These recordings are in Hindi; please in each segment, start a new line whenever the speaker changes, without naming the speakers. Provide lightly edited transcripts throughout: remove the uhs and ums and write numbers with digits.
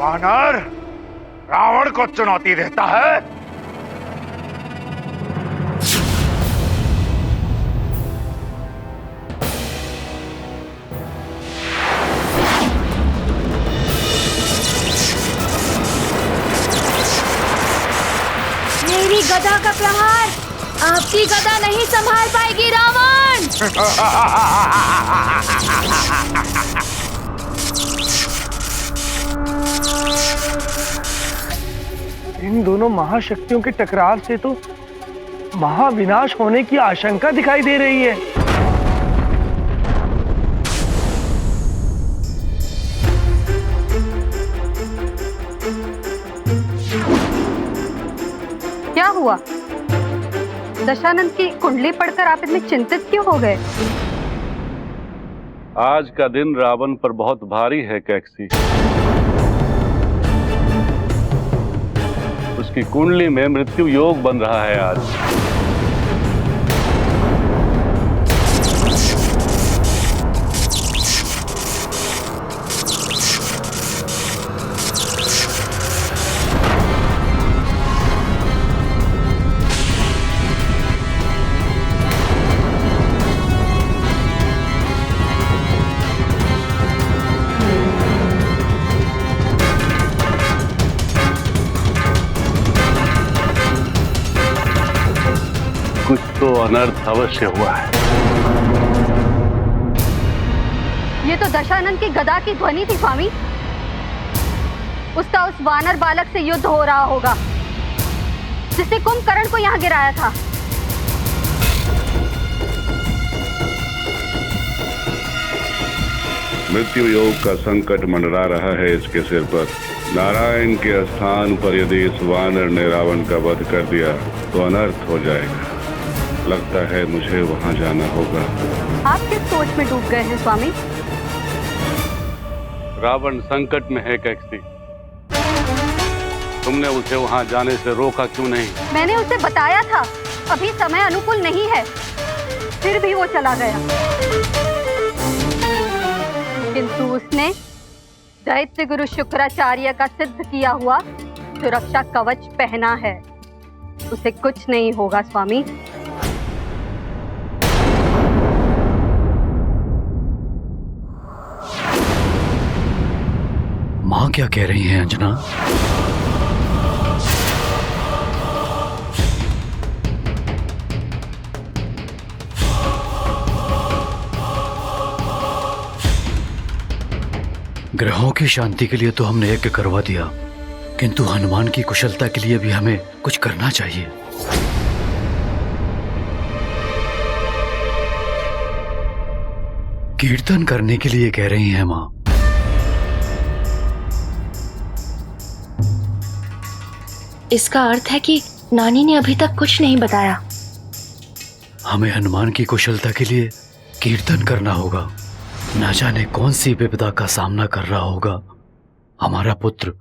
वानर रावण को चुनौती देता है।
मेरी गदा का प्रहार आपकी गदा नहीं संभाल पाएगी रावण।
इन दोनों महाशक्तियों के टकराव से तो महाविनाश होने की आशंका दिखाई दे रही है।
क्या हुआ? दशानंद की कुंडली पढ़कर आप इतने चिंतित क्यों हो गए?
आज का दिन रावण पर बहुत भारी है कैकसी। उसकी कुंडली में मृत्यु योग बन रहा है आज। कुछ तो अनर्थ अवश्य हुआ है।
ये तो दशानंद की गदा की ध्वनि थी स्वामी। उसका उस वानर बालक से युद्ध हो रहा होगा जिसने कुंभकर्ण को यहाँ गिराया था।
मृत्यु योग का संकट मंडरा रहा है इसके सिर पर। नारायण के स्थान पर यदि इस वानर ने रावण का वध कर दिया तो अनर्थ हो जाएगा। लगता है मुझे वहां जाना होगा।
आप किस सोच में डूब गए हैं स्वामी?
रावण संकट में है कैकसी। तुमने उसे वहां जाने से रोका क्यों नहीं?
मैंने उसे बताया था अभी समय अनुकूल नहीं है, फिर भी वो चला गया। किंतु उसने दैत्य गुरु शुक्राचार्य का सिद्ध किया हुआ सुरक्षा कवच पहना है। उसे कुछ नहीं होगा स्वामी।
माँ क्या कह रही हैं अंजना? ग्रहों की शांति के लिए तो हमने यज्ञ करवा दिया, किंतु हनुमान की कुशलता के लिए भी हमें कुछ करना चाहिए। कीर्तन करने के लिए कह रही हैं माँ।
इसका अर्थ है कि नानी ने अभी तक कुछ नहीं बताया।
हमें हनुमान की कुशलता के लिए कीर्तन करना होगा। न जाने कौन सी विपदा का सामना कर रहा होगा हमारा पुत्र।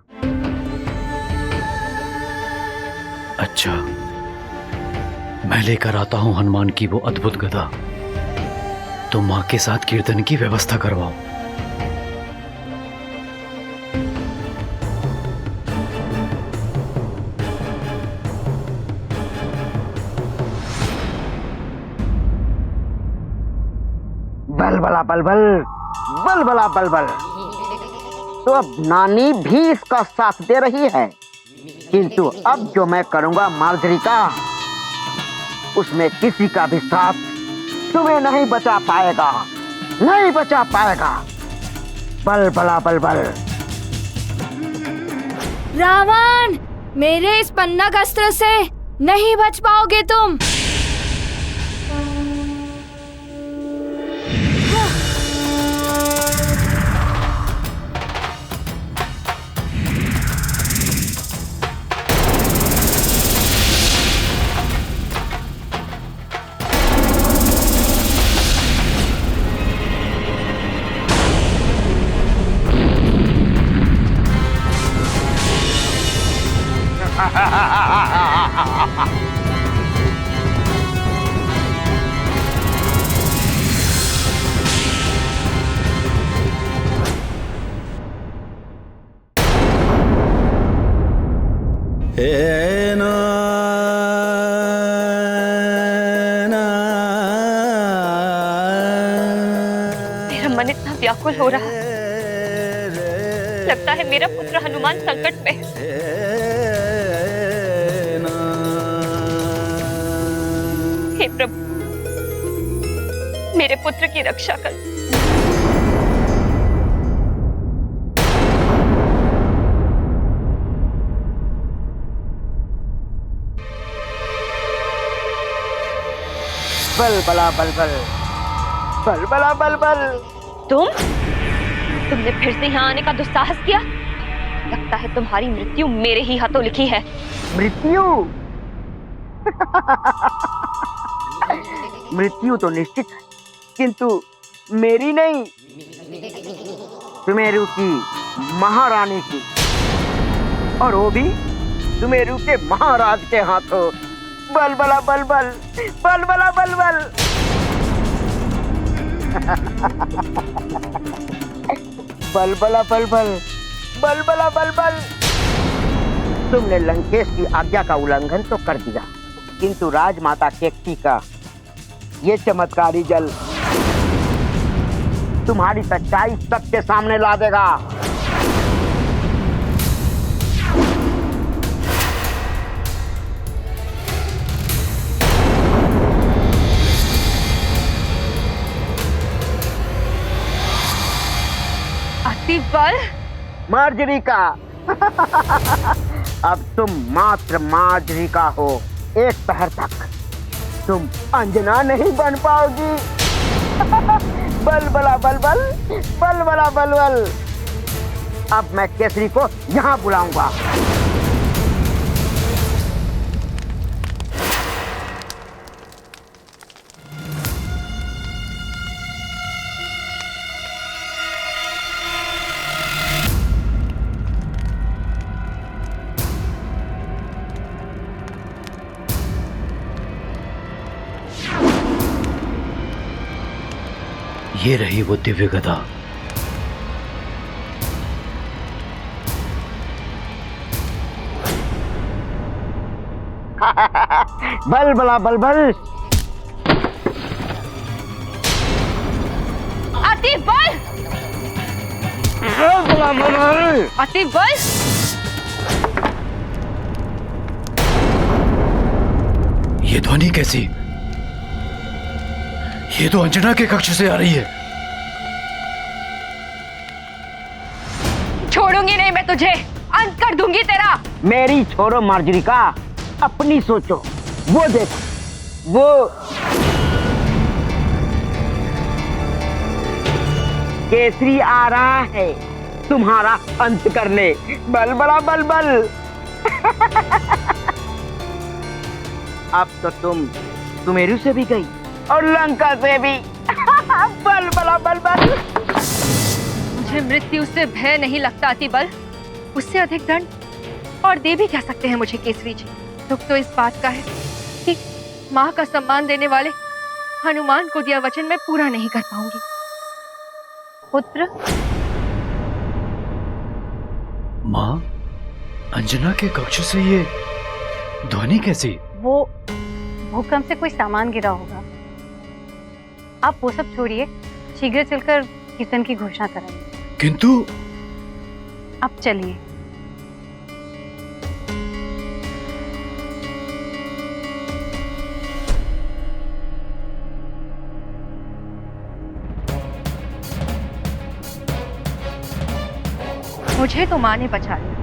अच्छा, मैं लेकर आता हूं हनुमान की वो अद्भुत गदा। तुम मां के साथ कीर्तन की व्यवस्था करवाओ।
बलबला बलबल, बलबला बलबल। तो अब नानी भी इसका साथ दे रही है, किंतु अब जो मैं करूंगा मार्जरी का, उसमें किसी का भी साथ तुम्हें नहीं बचा पाएगा, नहीं बचा पाएगा। बलबला बलबल।
रावण, मेरे इस पन्नग अस्त्र से नहीं बच पाओगे तुम।
मेरा मन इतना व्याकुल हो रहा है, लगता है मेरा पुत्र हनुमान संकट में है। हे प्रभु, मेरे पुत्र की रक्षा कर।
बल बला बल बल, बल बला बल बल।
तुमने फिर से यहाँ आने का दुस्साहस किया। लगता है तुम्हारी मृत्यु मेरे ही हाथों लिखी है।
मृत्यु? मृत्यु तो निश्चित है, किंतु मेरी नहीं, सुमेरु की महारानी की, और वो भी सुमेरु के महाराज के हाथों। बल बला बल बल, बल बला बल बल। बल बला बल बल, बल बला बल बल। तुमने लंकेश की आज्ञा का उल्लंघन तो कर दिया, किंतु राजमाता केकटी का ये चमत्कारी जल तुम्हारी सच्चाई सबके सामने ला देगा।
बल
मार्जरी का। अब तुम मात्र मार्जरी का हो। एक पहर तक तुम अंजना नहीं बन पाओगी। बल बला बल बल, बल बला बल बल। अब मैं केसरी को यहाँ बुलाऊंगा।
ये रही वो दिव्य गदा।
बल बला बल बल।
अति बल,
बल बला बल बल।
अति बल।
ये ध्वनि कैसी? ये तो अंजना के कक्ष से आ रही है।
छोड़ूंगी नहीं मैं तुझे, अंत कर दूंगी तेरा।
मेरी छोड़ो मार्जरी का, अपनी सोचो। वो देखो, वो केसरी आ रहा है तुम्हारा अंत करने। बल बला बल बल। अब तो तुम सुमेरु से भी गई और लंका से भी। बल बला बल बल।
मुझे मृत्यु से भय नहीं लगता अति बल, उससे अधिक दंड और दे भी क्या सकते हैं मुझे केसरी जी। दुख तो इस बात का है कि माँ का सम्मान देने वाले हनुमान को दिया वचन मैं पूरा नहीं कर पाऊंगी। पुत्र,
माँ, अंजना के कक्ष से ये ध्वनि कैसी?
वो भूकंप से कोई सामान गिरा होगा। आप वो सब छोड़िए, शीघ्र चलकर कीर्तन की घोषणा कराइए।
किंतु
आप चलिए।
मुझे तो माँ ने बचा लिया,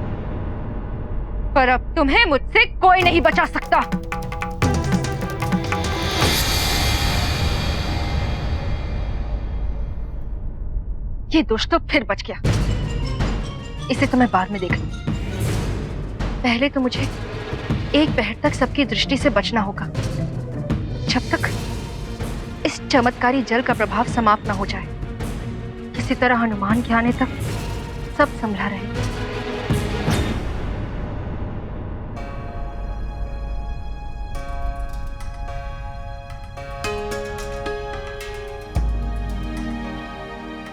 पर अब तुम्हें मुझसे कोई नहीं बचा सकता। ये दुष्ट तो फिर बच गया, इसे तो मैं बाद में देख लूंगी। पहले तो मुझे एक पहर तक सबकी दृष्टि से बचना होगा, जब तक इस चमत्कारी जल का प्रभाव समाप्त न हो जाए। किसी तरह हनुमान के आने तक सब संभला रहे।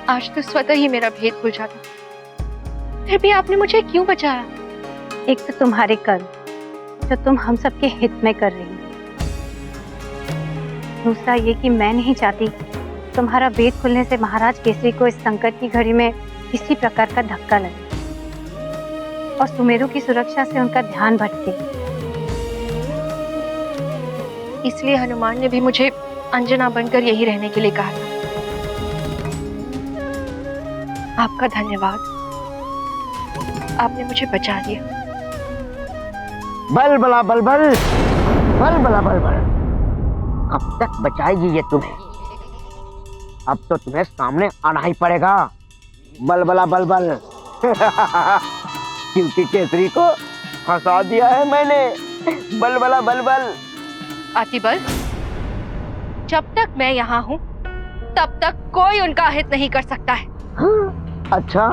आज तो स्वतः ही मेरा भेद खुल जाता, फिर भी आपने मुझे क्यों बचाया?
एक तो तुम्हारे कर्म जो तुम हम सबके हित में कर रही हो। दूसरा ये कि मैं नहीं चाहती तुम्हारा वेद खुलने से महाराज केसरी को इस संकट की घड़ी में किसी प्रकार का धक्का लगे और सुमेरु की सुरक्षा से उनका ध्यान भटके।
इसलिए हनुमान ने भी मुझे अंजना बनकर यही रहने के लिए कहा था। आपका धन्यवाद, आपने मुझे बचा लिया।
बल बला बल बल बल बला बल बल। कब तक बचाएगी ये तुम्हें? अब तो तुम्हें सामने आना ही पड़ेगा। बल बला बल बल। क्योंकि केसरी को फंसा दिया है मैंने। बल बला बल बल।
अतिबल, जब तक मैं यहाँ हूँ तब तक कोई उनका हित नहीं कर सकता है।
अच्छा।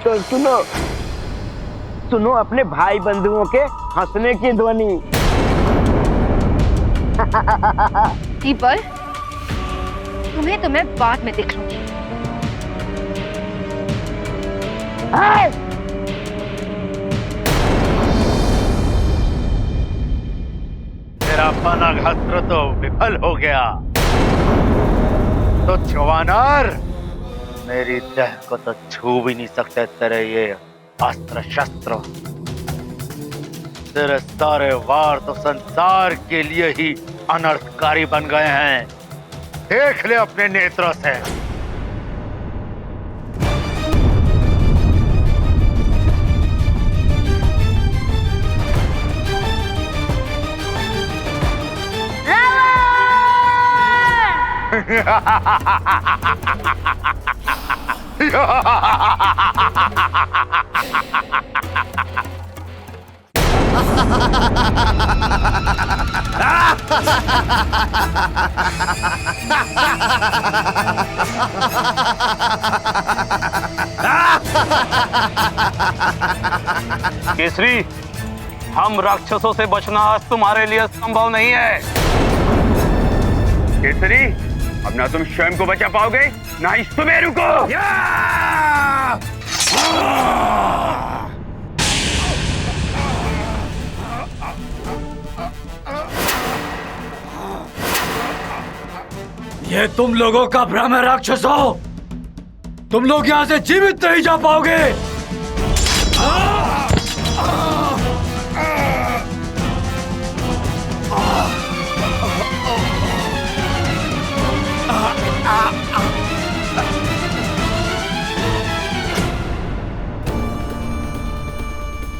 तो सुनो सुनो अपने भाई बंधुओं के हंसने की ध्वनि।
अतिबल, तुम्हें तो मैं बाद में देख लूंगी।
तेरा पनाघास्त्र तो विफल हो गया। तो जवानर, मेरी देह को तो छू भी नहीं सकते तेरे ये अस्त्र शस्त्र। तेरे सारे वार तो संसार के लिए ही अनर्थकारी बन गए हैं। देख ले अपने नेत्रों से।
केसरी, हम राक्षसों से बचना आज तुम्हारे लिए संभव नहीं है।
केसरी, अब ना तुम स्वयं को बचा पाओगे ना ही सुमेरु को।
ये तुम लोगों का भ्रम है राक्षसों। तुम लोग यहाँ से जीवित नहीं जा पाओगे।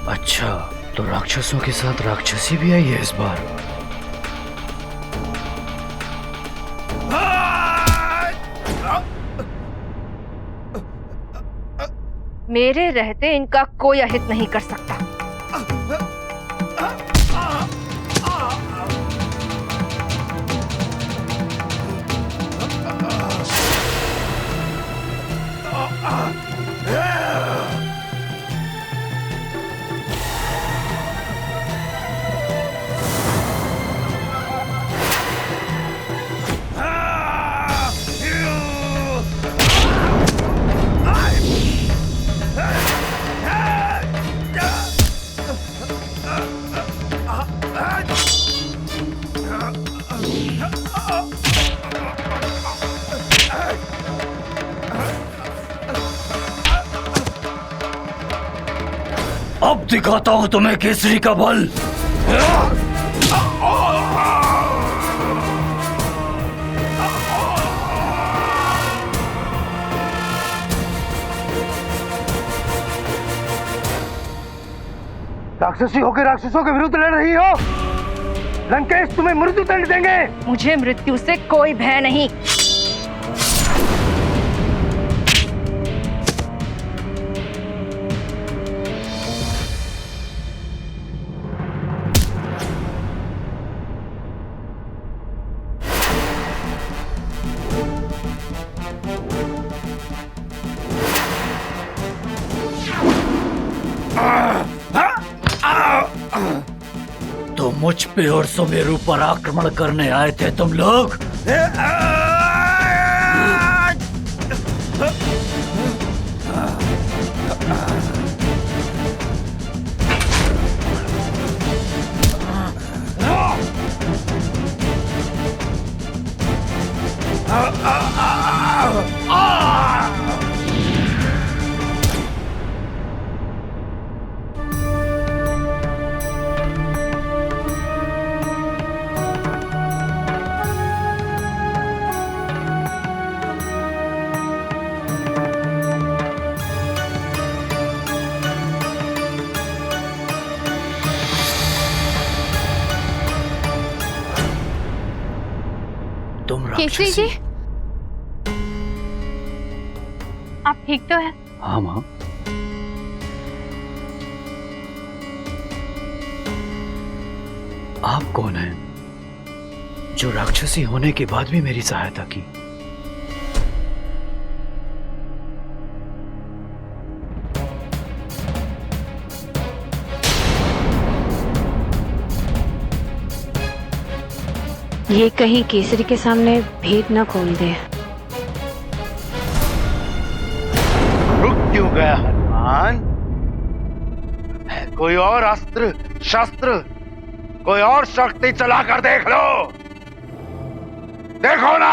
अच्छा, तो राक्षसों के साथ राक्षसी भी आई है इस बार।
मेरे रहते इनका कोई अहित नहीं कर सकता।
अब दिखाता हूं तुम्हें केसरी का बल।
राक्षसी होकर राक्षसों के विरुद्ध लड़ रही हो। लंकेश तुम्हें मृत्यु दंड देंगे।
मुझे मृत्यु से कोई भय नहीं।
मुझ पे और सुमेरु पर आक्रमण करने आए थे तुम लोग?
केसरी जी, आप ठीक तो हैं?
हाँ माँ। आप कौन हैं जो राक्षसी होने के बाद भी मेरी सहायता की?
ये कहीं केसरी के सामने भेद न खोल दे।
रुक क्यों गया हनुमान? है कोई और अस्त्र शस्त्र, कोई और शक्ति चलाकर देख लो। देखो ना।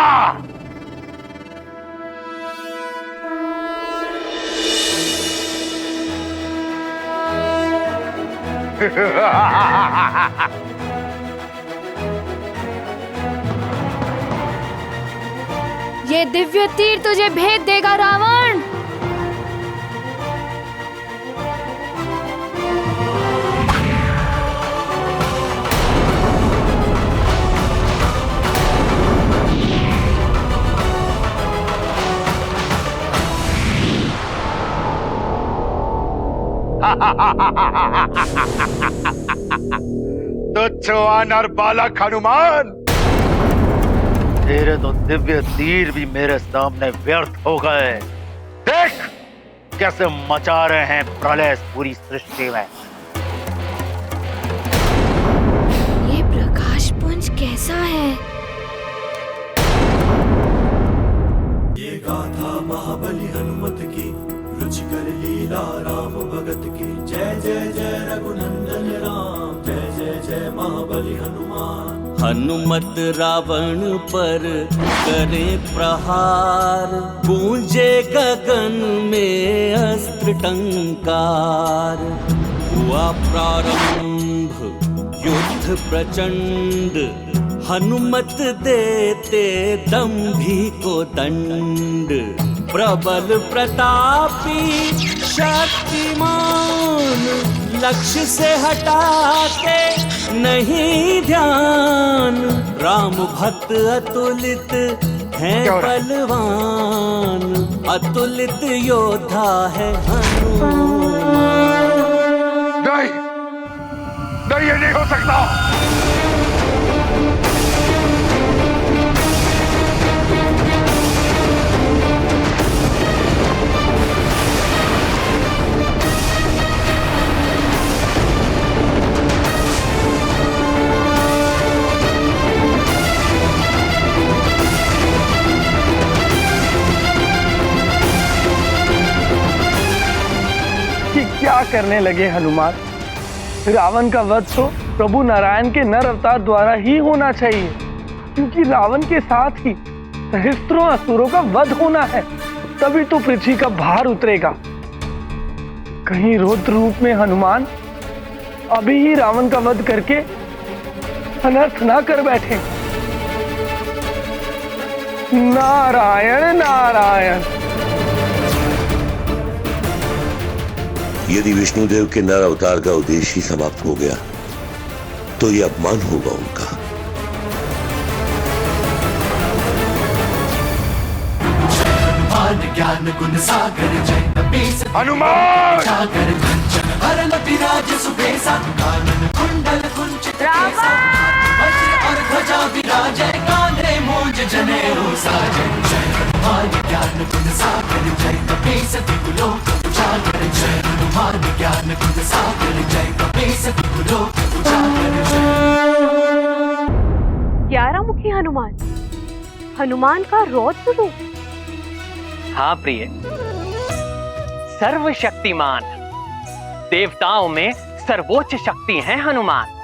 ये दिव्य तीर तुझे भेद देगा रावण।
तुच्छ वानर बालक हनुमान, तेरे तो दिव्य तीर भी मेरे सामने व्यर्थ हो गए। देख कैसे मचा रहे हैं प्रलय पूरी सृष्टि में।
ये प्रकाश पुंज कैसा है?
ये गाथा महाबली हनुमत की, रुचिकर लीला राम भगत की। जय जय जय रघुनंदन राम, जय जय जय महाबली हनुमान।
हनुमत रावण पर करे प्रहार, गूंजे गगन में अस्त्र टंकार। हुआ प्रारंभ युद्ध प्रचंड, हनुमत देते दंभी को दंड। प्रबल प्रतापी शक्तिमान, लक्ष्य से हटाते नहीं ध्यान। राम भक्त अतुलित हैं बलवान, अतुलित योद्धा है हनुमान।
नहीं, नहीं ये नहीं हो सकता।
क्या करने लगे हनुमान? रावण का वध तो प्रभु नारायण के नर अवतार द्वारा ही होना चाहिए, क्योंकि रावण के साथ ही सहस्त्रों असुरों का वध होना है, तभी तो पृथ्वी का भार उतरेगा। कहीं रुद्र रूप में हनुमान अभी ही रावण का वध करके अनर्थ ना कर बैठे। नारायण नारायण।
यदि विष्णुदेव के नर अवतार का उद्देश्य ही समाप्त हो गया तो यह अपमान होगा उनका।
ज्ञान गुण सागर जय कपीस
हनुमान
सागर कंचन हरण विराज सुबेसा। कानन कुंडल कुंचित केसा, वज्र और ध्वजा विराजे। कांधे मूंज जनेऊ साजे। जय हनुमान ज्ञान गुण सागर जय कपीस दिगुलोक उजागर। जय हनुमान ज्ञान गुण सागर जय कपीस दिगुलोक उजागर। जय
हनुमान का रौद्र रूप।
हाँ प्रिय, सर्वशक्तिमान देवताओं में सर्वोच्च शक्ति है हनुमान।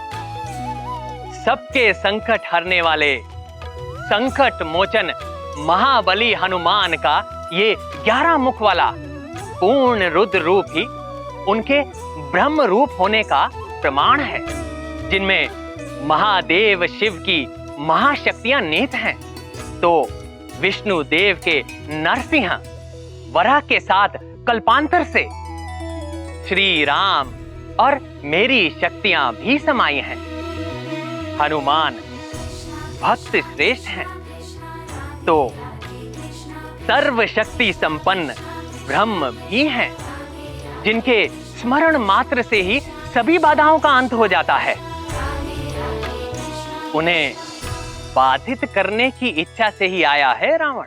सबके संकट हरने वाले संकट मोचन महाबली हनुमान का ये 11 मुख वाला पूर्ण रुद्र रूप ही उनके ब्रह्म रूप होने का प्रमाण है, जिनमें महादेव शिव की महाशक्तियां निहित हैं, तो विष्णु देव के नरसिंह वराह के साथ कल्पांतर से श्री राम और मेरी शक्तियां भी समाई हैं। हनुमान भक्त श्रेष्ठ हैं, तो सर्वशक्ति संपन्न ब्रह्म भी हैं, जिनके स्मरण मात्र से ही सभी बाधाओं का अंत हो जाता है। उन्हें बाधित करने की इच्छा से ही आया है रावण।